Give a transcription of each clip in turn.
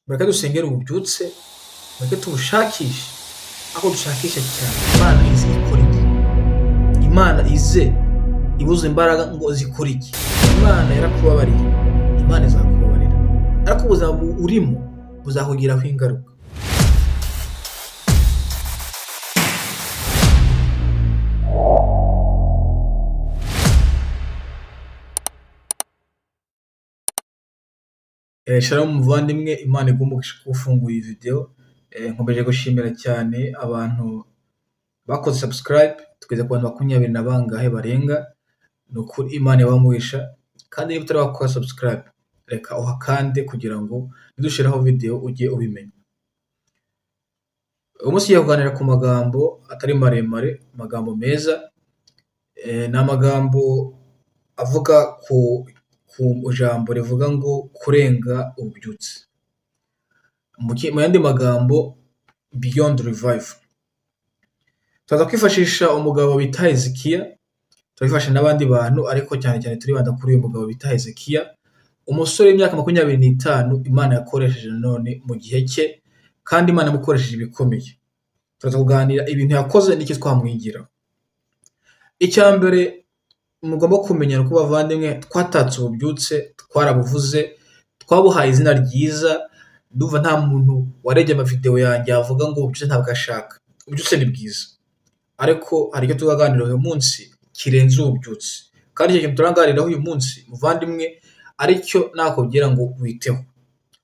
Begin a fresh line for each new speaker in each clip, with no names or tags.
mureke dusengere ububyutse, mureke tubushakishe, aho dushakisha cyane. Imana izi ikora iki? Imana ize ibuze imbaraga ngo zikora iki? Imana yarakubabariye, Imana izakubabarira, ariko ubuzima urimo buzakugiraho ingaruka. Shalom muvandimwe, Imana iguhe umugisha kuba ufunguye iyi video. Nkomeje gushimira cyane abantu bakoze subscribe, tugeze ku bantu 20 na bangahe barenga. Nukuri Imana ibamuhisha, kandi niba utari wakora subscribe reka uhakande kugira ngo nidushiraho video ujye ubimenya. Umunsi tugiye kuganira ku magambo atari maremare, magambo meza. Ni amagambo avuga ku jambo rivuga ngo kurenga ububyutse. Mu yandi magambo beyond revival. Tuza kwifashisha umugabo bita Hezekiya, turifasha n'abandi bantu, ariko cyane cyane turibanda kuri uyu mugabo bita Hezekiya, umusore w'imyaka 25 Imana yakoresheje none mu gihe cye, kandi Imana yamukoresheje ibikomeye. Tuza kuganira ibintu yakoze n'iki twamwigiraho. Icya mbere mugomba kumenya ko bavandimwe, twatatse ububyutse, twarabuvuze, twabuhaye izina ryiza. Ndumva nta muntu warebye amavideo yanjye avuga ngo ububyutse ntabwo ashaka. Ububyutse ni bwiza, ariko hari icyo tuzaganiraho uyu munsi kirenze ububyutse, kandi icyo kintu turaganiraho uyu munsi muvandimwe aricyo nakubwira ngo witeho.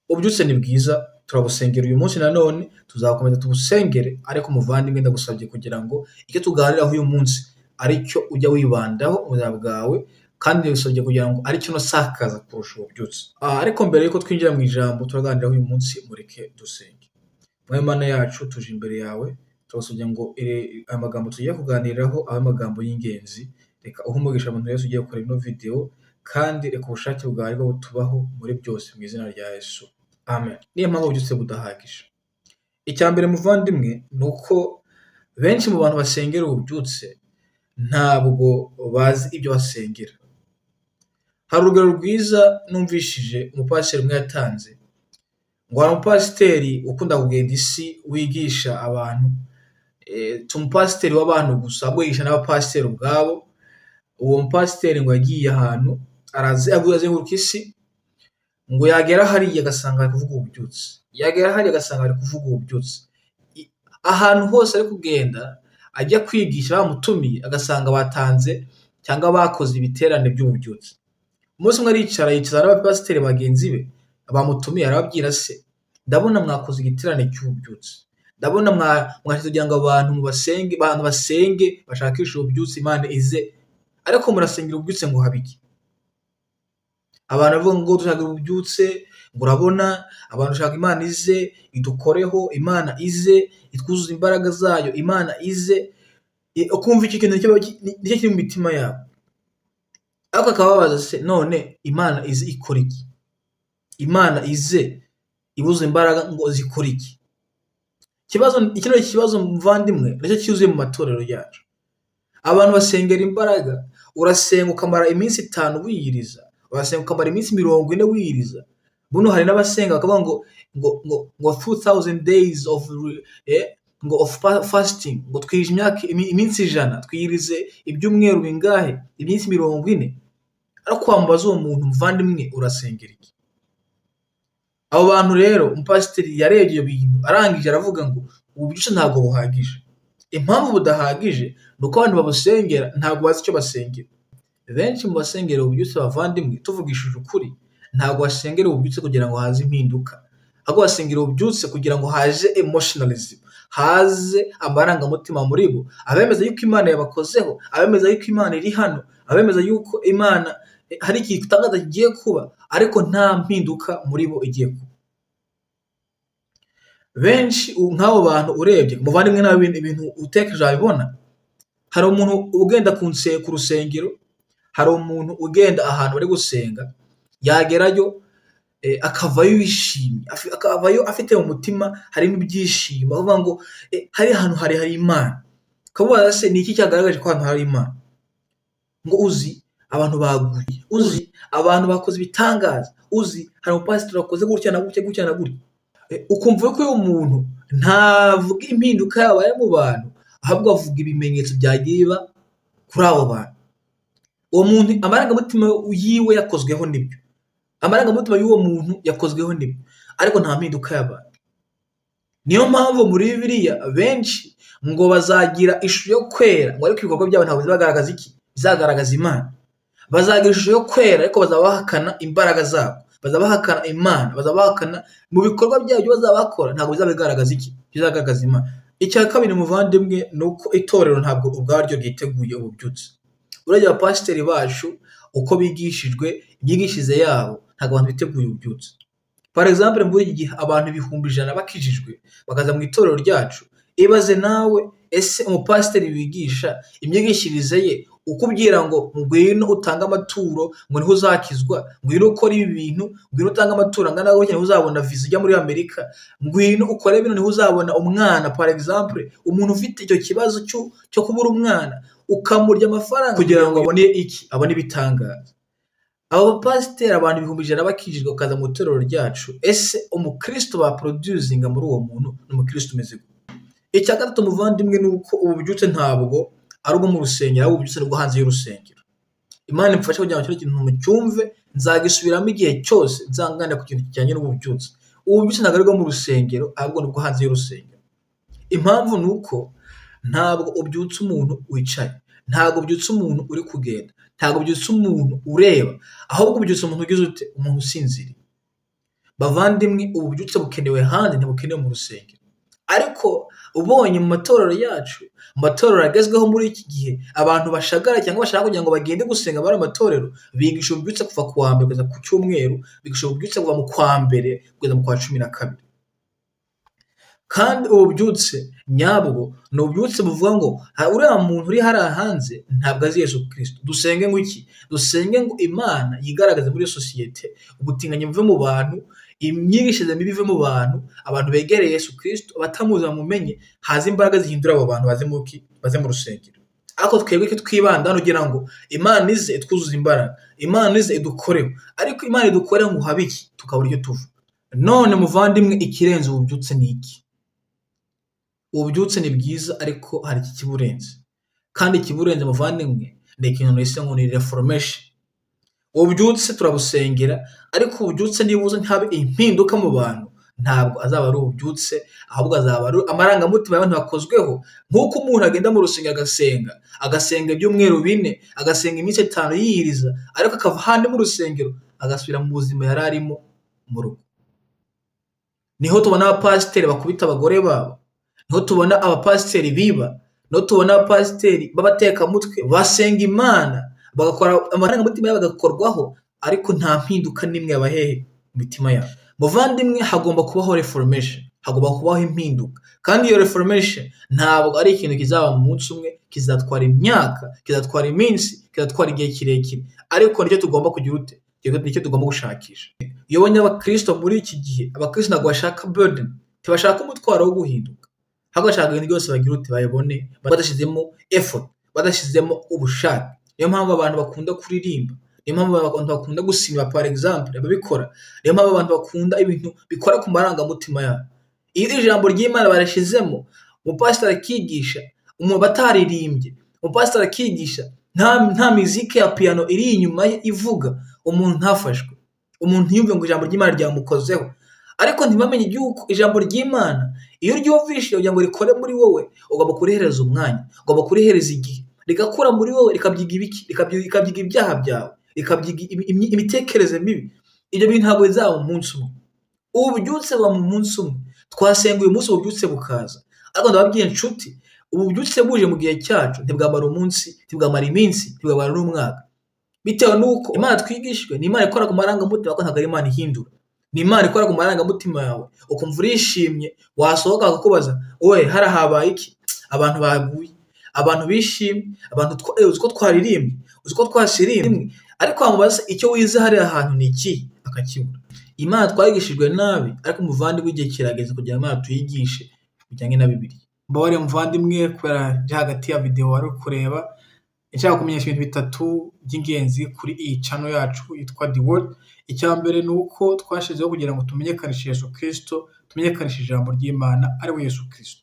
Ububyutse ni bwiza, turabusengera uyu munsi, nanone tuzakomeza tubusengere, ariko muvandimwe ndagusabye kugira ngo icyo tuganiraho uyu munsi aricyo ujya wibandaho ubuzima bwawe, kandi bisabye kugira ngo aricyo nasakaza kurusha ububyutse. Ariko mbere yuko twinjira mu ijambo turaganiraho uyu munsi, mureke dusenge. Imana yacu, tuje imbere yawe, turasabye ngo aya magambo tugiye kuganiraho abe amagambo y'ingenzi. Reka uhe umugisha abantu wese ugiye gukora ino video, kandi reka ubushake bwawe bwo butubaho muri byose mu izina rya Yesu, amen. Niyo mpamvu ububyutse budahagije. Icya mbere muvandimwe ni uko benshi mu bantu basengera ububyutse ntabwo bazi ibyo basengera. Hari urugero rwiza numvishije umupasiteri umwe yatanze, ngo hari umupasiteri ukunda kugenda isi wigisha abantu, umupasiteri w'abantu gusa, ahubwo yigisha n'abapasiteri ubwabo. Uwo mupasiteri ngo yagiye ahantu azenguruka isi, ngo yagera hariya agasanga ari kuvuga ububyutse, yagera hariya agasanga ari kuvuga ububyutse. Ahantu hose ari kugenda ajya kwigisha bamutumiye, agasanga batanze cyangwa bakoze ibiterane by'ububyutse. Umunsi umwe aricara yicaza n'abapasiteri bagenzi be bamutumiye, arababwira se, ndabona mwakoze igiterane cy'ububyutse, ndabona mwashyize kugira ngo abantu basenge bashakishe ububyutse, Imana ize, ariko murasengera ububyutse ngo habiki. Abantu bavuga ngo dushaka ububyutse, ngo urabona abantu bashaka Imana ize idukoreho, Imana ize itwuzuza imbaraga zayo, Imana ize. Ukumva iki kintu nicyo kiri mu mitima yabo, ariko akababaza se, none Imana ize ikora iki? Imana ize ibuze imbaraga ngo zikora iki? Ikino kibazo muvandimwe nicyo cyuzuye mu matorero yacu. Abantu basengera imbaraga, urasenga ukamara iminsi 5 wiyiriza, urasenga ukamara iminsi 40 wiyiriza. Buno hari n'abasenga bakavuga ngo 2000 days of fasting, ngo twije iminsi 100, twiyirize ibyumweru bingahe, iminsi 40. Ariko wambaza uwo muntu, muvandimwe urasengera iki? Abo bantu rero umupasiteri yarebye ibyo bintu, arangije aravuga ngo ububyutse ntabwo buhagije. Impamvu budahagije nuko abantu babusengera ntabwo bazi icyo basengera. Benshi mu basengera ububyutse bavandimwe, tuvugishije ukuri, ntabwo basengera ububyutse kugira ngo haze impinduka, ahubwo basengera ububyutse kugira ngo haje emotionalism, haze amarangamutima muri bo, abemeza yuko Imana yabakozeho, abemeza yuko Imana iri hano, abemeza yuko Imana hari ikintu gitangaza kigiye kuba, ariko nta mpinduka muri bo igiye kuba. Benshi nk'abo bantu urebye muvandimwe, nawe ibintu utekereje abibona. Hari umuntu ugenda ku rusengero, hari umuntu ugenda ahantu bari gusenga, yagerayo akavayo yishimye, akavayo afite mu mutima harimo ibyishimo, avuga ngo hari ahantu hari Imana. Kabubaza se, ni iki cyagaragaje ko ahantu hari Imana? Ngo uzi abantu baguye, uzi abantu bakoze ibitangaza, uzi hari umupasiteri wakoze gutya na gutya gutya na gutya. ukumva ko uyu muntu ntavuga impinduka yabaye mu bantu, ahubwo avuga ibimenyetso byagiye biba kuri abo bantu. Uwo muntu amarangamutima yiwe yakozweho n'ibyo, amarangamutima y'uwo muntu yakozweho n'ibyo, ariko nta mpinduka yabaye. Niyo mpamvu muri Bibiliya benshi ngo bazagira ishusho yo kwera, ngo ariko ibikorwa byabo ntabwo bizagaragaza iki? Bizagaragaza Imana. Bazagira ishusho yo kwera ariko bazaba bahakana imbaraga zabo, bazaba bahakana Imana, bazaba bahakana mu bikorwa byabo ibyo bazaba bakora ntabwo bizaba bigaragaza iki? Bizagaragaza Imana. Icya kabiri muvandimwe ni uko itorero ntabwo ubwaryo ryiteguye ububyutse. Urajya abapasiteri bacu uko bigishijwe imyigishirize yabo ntabwo abantu biteguye ububyutse. Par exemple muri iki gihe abantu 100,000 bakijijwe bakaza mu itorero ryacu, ibaze nawe ese umupasiteri wigisha imyigishirize ye ukubwira ngo ngwino utange amaturo ngo niho uzakizwa, ngwino ukora ibi bintu, ngwino utange amaturo angana gutya niho uzabona visa ijya muri Amerika, ngwino ukore bino niho uzabona umwana. Par exemple umuntu ufite icyo kibazo cyo kubura umwana ukamurya amafaranga kugira ngo abone iki? Abone ibitangaza. Abo bapasiteri abantu 100,000 bakijijwe bakaza mu itorero ryacu, ese umukristo ba producinga muri uwo muntu ni umukristo umeze gute? Icya gatatu muvandimwe ni uko ububyutse ntabwo ari ubwo mu rusengero, ahubwo ububyutse ni ubwo hanze y'urusengero. Imana imfashe kugira ngo kino kintu mucyumve, nzagisubiramo igihe cyose nzanganira ku kintu kijyanye n'ububyutse. Ububyutse ntabwo ari ubwo mu rusengero, ahubwo ni ubwo hanze y'urusengero. Impamvu ni uko ntabwo ubyutse umuntu wicaye, ntabwo ubyutse umuntu uri kugenda, ntabwo ubyutse umuntu ureba, ahubwo ubyutse umuntu ugize ute? Umuntu usinziriye. Bavandimwe, ububyutse bukenewe hanze, ntibukenewe mu rusengero. Ariko ubonye mu matorero yacu, mu matorero agezweho muri iki gihe, abantu bashagara cyangwa bashaka kugira ngo bagende gusenga bari amatorero, bigisha ububyutse kuva ku wa mbere kugeza ku cyumweru, bigisha ububyutse kuva mu kwa mbere kugeza mu kwa 12. Kandi ububyutse nyabwo ni ububyutse buvuga ngo uriya muntu uri hariya hanze ntabwo azi Yesu Kristo. Dusenge ngo iki? Dusenge ngo Imana yigaragaze muri sosiyete, ubutinganyi buve mu bantu, imyigishirize mibi ive mu bantu, abantu begereye Yesu Kristo, abatamuzi bamumenye, haza imbaraga zihindura abo bantu baze mu rusengero. Ariko twebwe ko twibanda hano kugira ngo Imana ize itwuzuze imbaraga, Imana ize idukoreho, ariko Imana idukoreho ngo habe iki? Tukabura icyo tuva. None muvandimwe, ikirenze ububyutse ni iki? Ububyutse ni bwiza ariko hari iki kiburenze, kandi ikiburenze muvandimwe ni ikintu nise ngo ni reformation. Ububyutse turabusengera, ariko ububyutse nibuze ntihabe impinduka mu bantu, ntabwo azaba ari ububyutse, ahubwo azaba ari amarangamutima y'abantu bakozweho. Nk'uko umuntu agenda mu rusengero agasenga ibyumweru 4, agasenga iminsi 5 yiyiriza, ariko akava handi mu rusengero agasubira mu buzima yari arimo mu rugo. Niho tubona abapasiteri bakubita abagore babo, niho tubona abapasiteri biba, niho tubona abapasiteri b'abatekamutwe basenga Imana, bagakora amarangamutima yabo bagakorwaho, ariko nta mpinduka n'imwe yabahehe mu mitima yabo. Muvandimwe, hagomba kubaho reformation, hagomba kubaho impinduka, kandi iyo reformation ntabwo ari ikintu kizaba mu munsi umwe, kizatwara imyaka, kizatwara iminsi, kizatwara igihe kirekire, ariko nicyo tugomba kugira ute? Nicyo tugomba gushakisha. Iyo ubonye abakristo muri iki gihe, abakristo ntabwo bashaka burden, ntibashaka umutwaro wo guhinduka, ahubwo bashaka ibintu byose bagira ute? Bayibone badashyizemo effort, badashyizemo ubushake. Niyo mpamvu abantu bakunda kuririmba, niyo mpamvu abantu bakunda gusiba par exemple ababikora, niyo mpamvu abantu bakunda ibintu bikora ku marangamutima yabo. Iyo ijambo ry'Imana barashizemo, umupasiteri akigisha, umuntu bataririmbye, umupasiteri akigisha, nta muziki ya piano iri inyuma ye ivuga, umuntu ntafashwe, umuntu yumve ngo ijambo ry'Imana ryamukozeho. Ariko ntibamenye yuko ijambo ry'Imana iyo ryumvishije kugira ngo rikore muri wowe, ugomba kurihereza umwanya, ugomba kurihereza igihe, rigakura muri wowe, rikabyiga ibiki? Rikabyiga ibyaha byawe, rikabyiga imitekerereze mibi. Ibyo bintu ntabwo bizaba mu munsi umwe. Ububyutse buba mu munsi umwe. Twasenga uyu munsi ububyutse bukaza, ariko ndababwiye nshuti, ububyutse buje mu gihe cyacu ntibwamara umunsi, ntibwamara iminsi, ntibwamara n'umwaka, bitewe n'uko Imana twigishijwe ni Imana ikora ku marangamutima, ariko ntabwo ari Imana ihindura. Ni Imana ikora ku marangamutima yawe, ukumva urishimye, wasohoka bakakubaza wowe hari habaye iki? Abantu baguye, abantu bishimye, abantu uzi ko twaririmbye, uzi ko twasirimbye, ariko wamubaza icyo wize hariya hantu ni iki? Akakibura. Imana twayigishijwe nabi, ariko umuvandimwe igihe kirageze kugira ngo Imana tuyigishe bijyanye na Bibiliya. Mbabarire muvandimwe kubera hagati ya video wari kureba, nshaka kumenyesha ibintu bitatu by'ingenzi kuri iyi channel yacu yitwa The Word. Icya mbere ni uko twashizeho kugira ngo tumenyekanishe Yesu Kristo, tumenyekanishe ijambo ry'Imana ari we Yesu Kristo.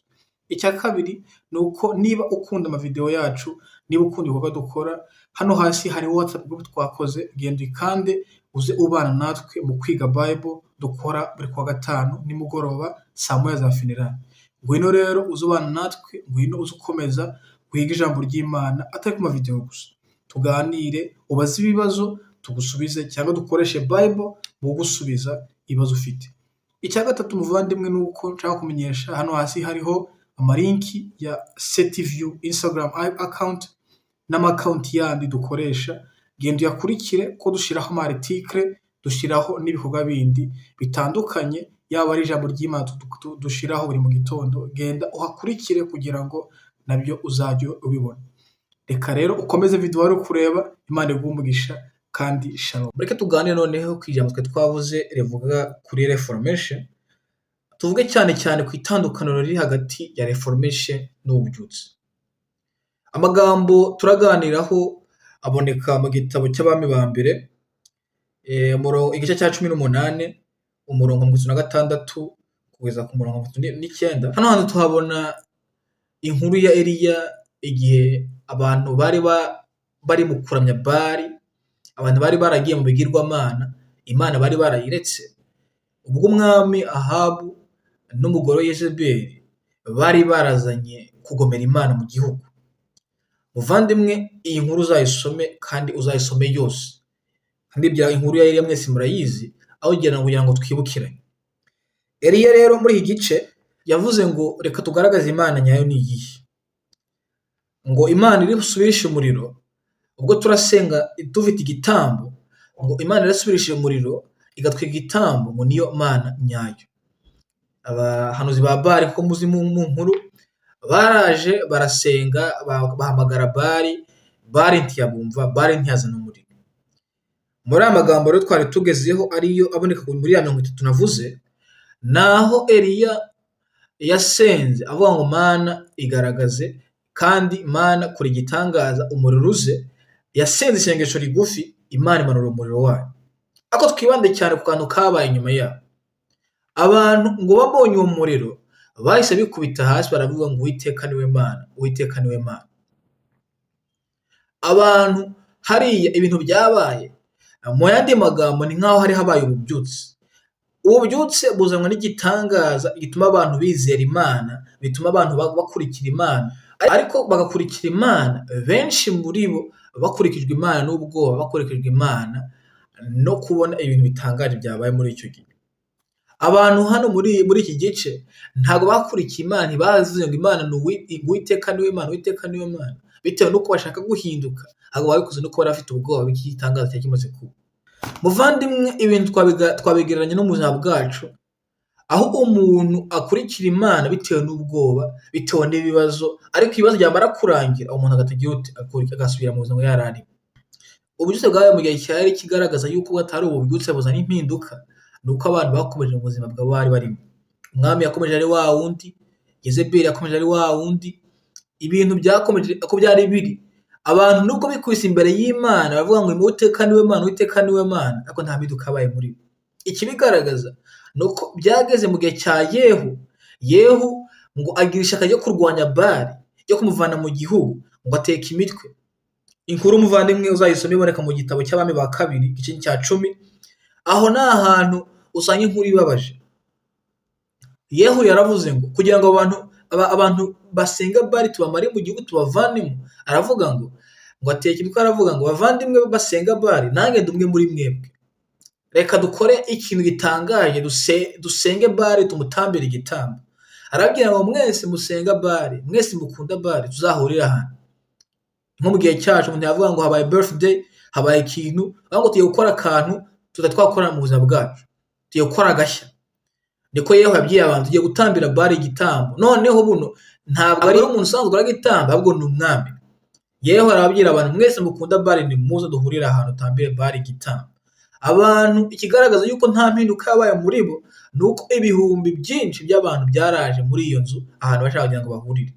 Icya kabiri ni uko niba ukunda amavideo yacu, niba ukunda ibikorwa dukora, hano hasi hari WhatsApp group twakoze, genda ukande uze ubana natwe mu kwiga Bible dukora buri kwa gatanu nimugoroba saa moya za finirani. Ngwino rero uze ubana natwe, ngwino uze ukomeza wiga ijambo ry'Imana atari ku mavideo gusa. Tuganire, ubaze ibibazo tugusubize cyangwa dukoreshe Bible mu gusubiza ibibazo ufite. Icya gatatu muvandimwe ni uko nshaka kumenyesha, hano hasi hariho amalinki ya CTView Instagram account n'amaccount yandi dukoresha. Genda uyakurikire ko dushiraho amarticle, dushiraho n'ibikorwa bindi bitandukanye, yaba ari ijambo ry'Imana dushiraho buri mu gitondo. Genda uhakurikire kugira ngo nabyo uzajye ubibona. Reka rero ukomeze video wari kureba. Imana iguhe umugisha kandi shalom. Reka tuganire noneho ku ijambo twe twavuze rivuga kuri reformation. Tuvuge cyane cyane ku itandukaniro riri hagati ya reformation n'ububyutse. Amagambo turaganiraho aboneka mu gitabo cy'abami ba mbere, igice cya 18 umurongo 36 kugeza ku murongo 39. Hano hantu tuhabona inkuru ya Eliya igihe abantu bari mu kuramya Bali, abantu bari baragiye mu bigirwamana, Imana bari barayiretse. Ubwo umwami Ahabu n'umugore Yezebeli bari barazanye kugomera Imana mu gihugu. Muvandimwe, iyi nkuru uzayisome kandi uzayisome yose. Kandi bya inkuru ya Eliya mwese murayizi, aho kugira ngo twibukiranye. Eliya rero muri iki gice yavuze ngo reka tugaragaze Imana nyayo ni iyihe. Ngo Imana iri busubirishe umuriro ubwo turasenga dufite igitambo, ngo Imana irasubirishe umuriro igatwika igitambo, ngo niyo Mana nyayo. Abahanuzi ba Bali ko muzi mu nkuru baraje barasenga, bahamagara Bali ntiyabumva, Bali ntiyazana umuriro. Muri amagambo rero twari tugezeho ariyo aboneka muri ya 30 navuze, naho Eliya yasenze avuga ngo Mana igaragaze kandi Mana kuri gitangaza umuriro uze. Yasenze isengesho rigufi, Imana imanura umuriro wayo. Ako twibande cyane ku kantu kabaye inyuma yabo. Abantu ngo babonye uwo muriro bahise bikubita hasi baravuga ngo Uwiteka niwe Mana, Uwiteka niwe Mana. Abantu hariya ibintu byabaye, mu yandi magambo ni nkaho hari habaye ububyutse. Ububyutse buzanwa n'igitangaza gituma abantu bizera Imana, bituma abantu bakurikira Imana, ariko bagakurikira Imana benshi muri bo bakurikijwe Imana n'ubwoba, bakurikijwe Imana no kubona ibintu bitangaje byabaye muri icyo gihe. Abantu hano muri iki gice ntago bakurikiye Imana, ntibazi ngo Imana ni Uwiteka niwe Mana, Uwiteka niwe Mana, bitewe nuko bashaka guhinduka, ahubwo babikoze nuko bari bafite ubwoba bw'igitangaza cyari kimaze kuba. Muvandimwe, ibintu twabigereranya no mu buzima bwacu, aho umuntu akurikira Imana bitewe n'ubwoba, bitewe n'ibibazo, ariko ibibazo byamara kurangira umuntu agatagira agasubira mu buzima yari arimo. Ububyutse bwabaye mu gihe cyari kigaragaza yuko batari ububyutse buzana impinduka, nuko abantu bakomeje mu buzima bwabo bari barimo. Umwami yakomeje ari wa wundi, Yezebeli yakomeje ari wa wundi, ibintu byakomeje uko byari biri. Abantu nubwo bikubise imbere y'Imana bavuga ngo Uwiteka niwe Mana, Uwiteka niwe Mana, ariko nta mpinduka yabaye muri bo. Ikibigaragaza nuko byageze mu gihe cya Yehu ngo agira ishyaka ryo kurwanya Bali, ryo kumuvana mu gihugu, ngo ateka imitwe. Inkuru muvandimwe uzayisoma iboneka mu gitabo cy'abami ba kabiri igice cya 10. Aho ni ahantu usanga inkuru ibabaje. Yehu yaravuze ngo kugira ngo abantu basenga Bali tubamare mu gihugu tubavanemo, aravuga ngo ateka imitwe, aravuga ngo bavandimwe basenga Bali nange ndumwe muri mwebwe, reka dukore ikintu gitangaje, dusenge Bali tumutambire igitambo. Arabwira ngo mwese musenga Bali, mwese mukunda Bali, tuzahurira ahantu. Nko mu gihe cyacu umuntu yavuga ngo habaye birthday, habaye ikintu, ahubwo tugiye gukora akantu tutatwakora mu buzima bwacu, tugiye gukora agashya. Niko Yehu yabwiye abantu tugiye gutambira Bali igitambo. Noneho buno ntabwo ari umuntu usanzwe ukora igitambo, ahubwo ni umwami. Yehu arabwira abantu mwese mukunda Bali ni muze duhurira ahantu tambire Bali igitambo. Abantu ikigaragaza yuko nta mpinduka yabaye muri bo, nuko ibihumbi byinshi by'abantu byaraje muri iyo nzu ahantu bashaka kugira ngo bahurire.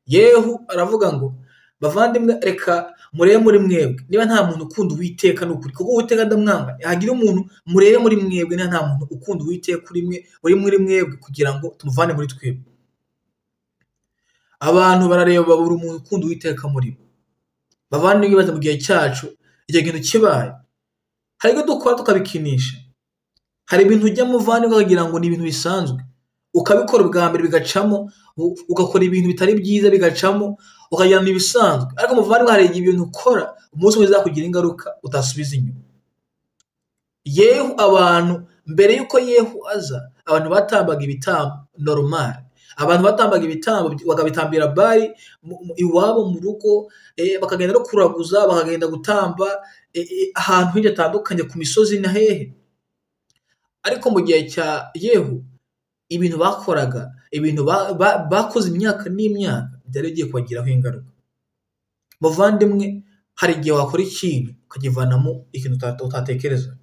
Yehu aravuga ngo bavandimwe reka murebe muri mwebwe niba nta muntu ukunda Uwiteka n'ukuri, kuko Uwiteka ndamwanga. Hagira umuntu murebe muri mwebwe niba nta muntu ukunda Uwiteka uri muri mwebwe, kugira ngo tumuvane muri twebwe. Abantu barareba babura umuntu ukunda Uwiteka muri bo. Bavandimwe bibaza mu gihe cyacu icyo kintu kibaye, hari ibyo dukora tukabikinisha, hari ibintu ujya muvandimwe ukagira ngo ni ibintu bisanzwe, ukabikora ubwa mbere bigacamo, ugakora ibintu bitari byiza bigacamo, ukagira ngo ni ibisanzwe. Ariko muvandimwe hari igihe ibintu ukora umunsi umwe bizakugira ingaruka utasubiza inyuma. Yehu, abantu mbere y'uko Yehu aza, abantu batambaga ibitambo normal, abantu batambaga ibitambo bakabitambira Bali iwabo mu rugo, bakagenda no kuraguza, bakagenda gutamba ahantu hirya hatandukanye ku misozi na hehe. Ariko mu gihe cya Yehu ibintu bakoraga, ibintu bakoze imyaka n'imyaka, byari bigiye kubagiraho ingaruka. Muvandimwe, hari igihe wakora ikintu ukakivanamo ikintu utatekereza.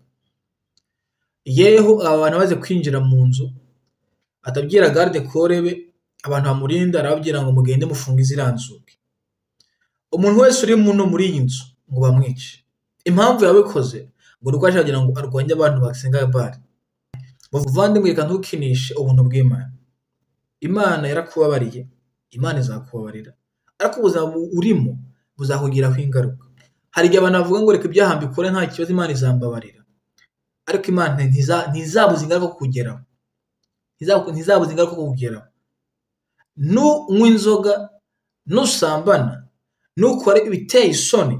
Yehu abantu baze kwinjira mu nzu, atabwira garde korebe, abantu bamurinda, arababwira ngo mugende mufunge ziriya nzugi, umuntu wese uri muri iyi nzu ngo bamwice. Impamvu yabikoze ngo nuko ashaka kugira ngo arwanye abantu basenga Bali. Muvandimwe, reka ntukinishe ubuntu bw'Imana. Imana yarakubabariye, Imana izakubabarira, ariko ubuzima urimo buzakugiraho ingaruka. Hari igihe abantu bavuga ngo reka ibyaha mbikore nta kibazo, Imana izambabarira, ariko Imana ntizabuza ingaruka kukugeraho, ntizabuza ingaruka kukugeraho. Nunywa inzoga, nusambana, nukora ibiteye isoni,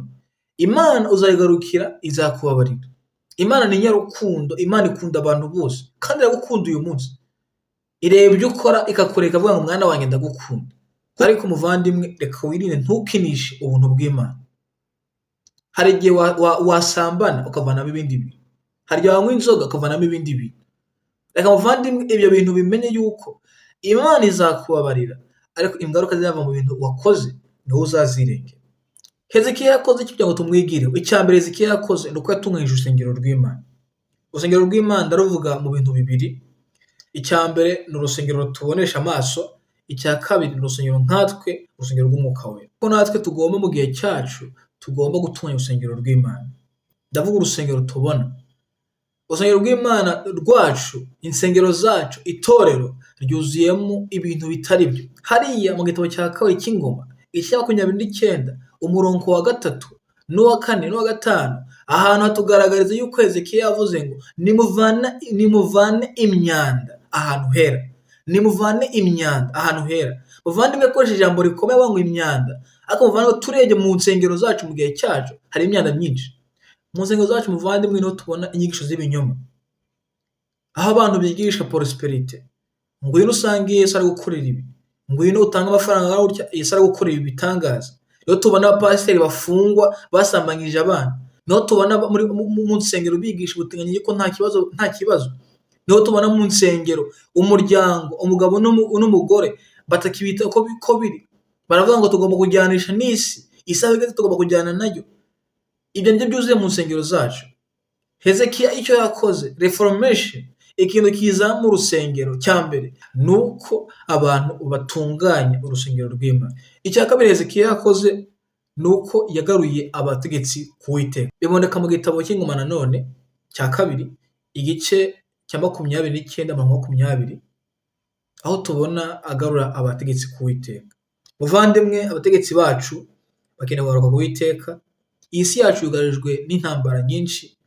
Imana uzayigarukira, izakubabarira. Imana ni nyarukundo, Imana ikunda abantu bose, kandi iragukunda uyu munsi. Ireba ibyo ukora ikakureka, avuga ngo mwana wanjye ndagukunda. Ariko muvandimwe, reka wirinde, ntukinishe ubuntu bw'Imana. Hari igihe wasambana ukavanamo ibindi bintu, hari igihe wanywa inzoga ukavanamo ibindi bintu. Reka muvandimwe, ibyo bintu bimenye yuko Imana izakubabarira, ariko ingaruka zizava mu bintu wakoze niwo uzazirengera. Hezekiya yakoze iki kugira ngo tumwigireho? Icya mbere Hezekiya yakoze ni uko yatunganyije urusengero rw'Imana. Urusengero rw'Imana ndaruvuga mu bintu bibiri. Icya mbere ni urusengero rutubonesha amaso, icya kabiri ni urusengero nkatwe, urusengero rw'Umwuka Wera. Kuko natwe tugomba mu gihe cyacu tugomba gutunganya urusengero rw'Imana. Ndavuga urusengero tubona, urusengero rw'Imana rwacu, insengero zacu, itorero ryuzuyemo ibintu bitari byo. Hariya mu gitabo cya kabiri cy'Ingoma, igice 29 umurongo wa 3 n'uwa 4 n'uwa 5, ahantu hatugaragariza yuko Hezekiya yavuze ngo nimuvane imyanda ahantu hera, nimuvane imyanda ahantu hera. Muvandimwe, akoresheje ijambo rikomeye ngo imyanda, ariko muvandimwe, turebye mu nsengero zacu mu gihe cyacu hari imyanda myinshi. Mu nsengero zacu muvandimwe niho tubona inyigisho z'ibinyoma, aho abantu bigisha prosperity, ngwino usange Yesu ari gukorera ibi, ngwino utanga amafaranga gutya Yesu ari gukorera ibi bitangaza. Niho tubona abapasiteri bafungwa basambanyije abana, niho tubona mu nsengero bigisha ubutinganyi ko nta kibazo, niho tubona mu nsengero umuryango, umugabo n'umugore batakibita ko biri, baravuga ngo tugomba kujyanisha n'isi, isaha igeze tugomba kujyana nayo. Ibyo ngibyo byuzuye mu nsengero zacu. Hezekiya icyo yakoze, reformation, ikintu kiza mu rusengero cya mbere nuko abantu batunganya urusengero rw'Imana. Icya kabiri Hezekiya yakoze nuko yagaruye abategetsi ku Uwiteka. Biboneka mu gitabo cy'Ingoma nanone cya kabiri igice cya 29:20, aho tubona agarura abategetsi ku Uwiteka. Muvandimwe, abategetsi bacu bakeneye kugaruka ku Uwiteka. Iyi si yacu yugarijwe n'intambara nyinshi,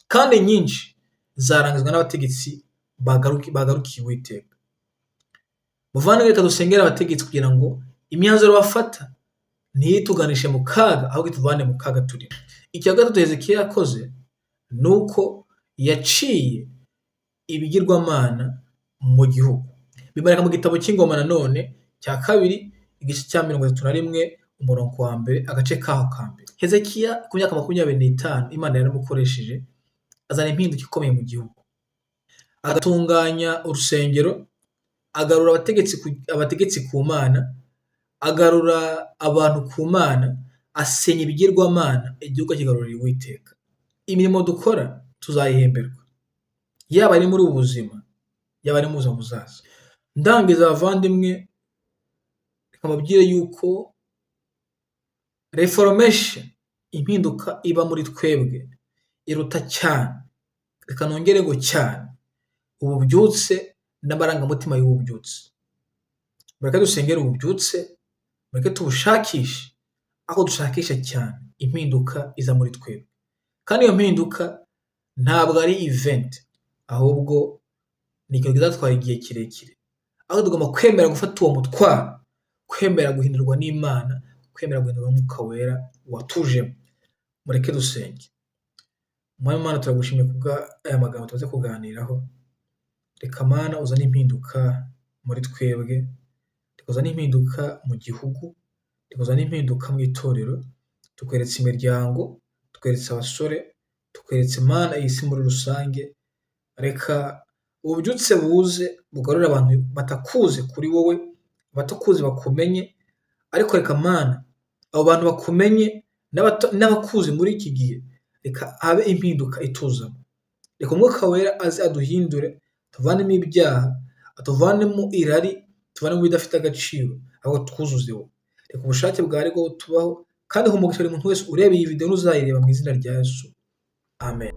kandi nyinshi zarangizwa n'abategetsi bagarukiye Uwiteka. Muvandimwe, reka dusengera abategetsi kugira ngo imyanzuro bafata ntituganishe mu kaga, ahubwo ituvane mu kaga turimo. Icya gatatu Hezekiya yakoze nuko yaciye ibigirwamana mu gihugu. Biboneka mu gitabo cy'Ingoma nanone cya kabiri igice cya 31 umurongo wa 1 agace kaho ka mbere. Hezekiya ku myaka 25 Imana yaramukoresheje azana impinduka ikomeye mu gihugu, agatunganya urusengero, agarura abategetsi ku Mana, agarura abantu ku Mana, asenya ibigirwamana, igihugu kigarurira Uwiteka. Imirimo dukora tuzayihemberwa, yaba ari muri ubu buzima, yaba ari mu buzima buzaza. Ndangiza abavandimwe, reka mbabwire yuko reformation, impinduka iba muri twebwe iruta cyane, reka nongere ngo cyane, ububyutse n'amarangamutima y'ububyutse. Mureke dusengere ububyutse, mureke tubushakishe, aho dushakisha cyane impinduka iza muri twebwe. Kandi iyo mpinduka ntabwo ari event, ahubwo ni ikintu kizatwara igihe kirekire. Aho tugomba kwemera gufata uwo mutwaro, kwemera guhindurwa n'Imana, kwemera guhindurwa n'Umwuka Wera watujemo. Mureke dusenge. Mwami Mana, turagushimye kubw'aya magambo tumaze kuganiraho. Reka Mana uzane impinduka muri twebwe, reka uzane impinduka mu gihugu, reka uzane impinduka mu itorero. Tukweretse imiryango, tukweretse abasore, tukweretse Mana iyi si muri rusange. Reka ububyutse buze bugarure abantu batakuzi kuri wowe, abatakuzi bakumenye. Ariko reka Mana abo bantu bakumenye n'abakuzi muri iki gihe, reka habe impinduka ituzamo. Reka Umwuka Wera aze aduhindure, tuvanemo ibyaha, atuvanemo irari, tuvanemo ibidafite agaciro, ahubwo twuzuze wowe. Reka ubushake bwawe bwo tubaho, kandi umugisha buri muntu wese ureba iyi video n'uzayireba mu izina rya Yesu. Amen.